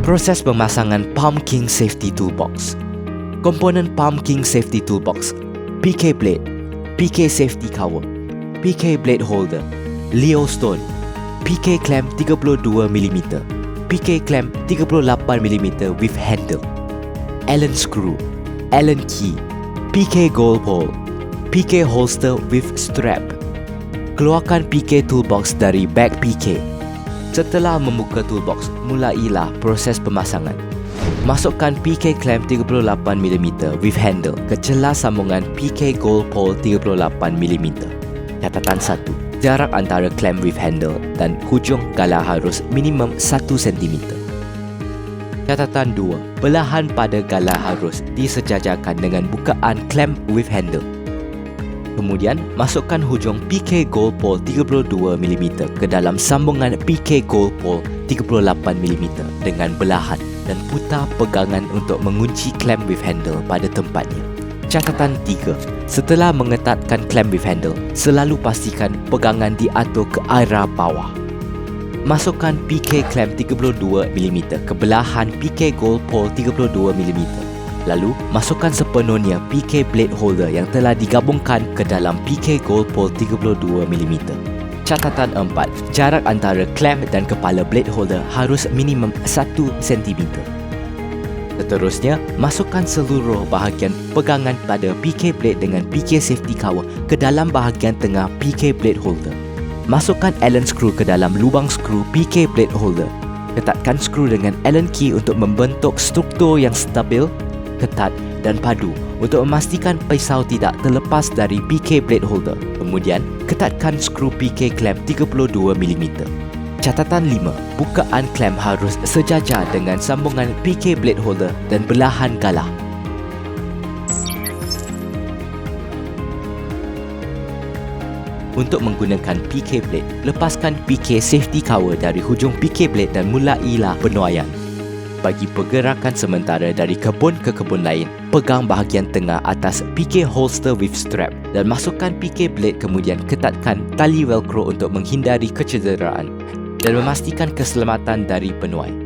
Proses pemasangan Palm King Safety Toolbox. Komponen Palm King Safety Toolbox: PK Blade, PK Safety Cover, PK Blade Holder, Leo Stone, PK Clamp 32mm, PK Clamp 38mm with handle, Allen Screw, Allen Key, PK Gold Pole, PK Holster with strap. Keluarkan PK Toolbox dari bag PK. Setelah membuka toolbox, mulailah proses pemasangan. Masukkan PK Clamp 38mm with handle ke celah sambungan PK Gold Pole 38mm. Catatan 1. Jarak antara clamp with handle dan hujung galah harus minimum 1 cm. Catatan 2. Belahan pada galah harus disejajarkan dengan bukaan clamp with handle. Kemudian, masukkan hujung PK Gold Pole 32mm ke dalam sambungan PK Gold Pole 38mm dengan belahan dan putar pegangan untuk mengunci clamp with handle pada tempatnya. Catatan 3. Setelah mengetatkan clamp with handle, selalu pastikan pegangan diatur ke arah bawah. Masukkan PK Clamp 32mm ke belahan PK Gold Pole 32mm. Lalu, masukkan sepenuhnya PK Blade Holder yang telah digabungkan ke dalam PK Gold Pole 32mm. Catatan 4. Jarak antara clamp dan kepala blade holder harus minimum 1 cm. Seterusnya, masukkan seluruh bahagian pegangan pada PK Blade dengan PK Safety Cover ke dalam bahagian tengah PK Blade Holder. Masukkan Allen Screw ke dalam lubang skru PK Blade Holder. Ketatkan skru dengan Allen Key untuk membentuk struktur yang stabil, ketat dan padu untuk memastikan pisau tidak terlepas dari PK Blade Holder. Kemudian, ketatkan skru PK Clamp 32mm. Catatan 5. Bukaan clamp harus sejajar dengan sambungan PK Blade Holder dan belahan galah. Untuk menggunakan PK Blade, lepaskan PK Safety Cover dari hujung PK Blade dan mulailah penuaian. Bagi pergerakan sementara dari kebun ke kebun lain, pegang bahagian tengah atas PK Holster with strap dan masukkan PK Blade, kemudian ketatkan tali velcro untuk menghindari kecederaan dan memastikan keselamatan dari penuai.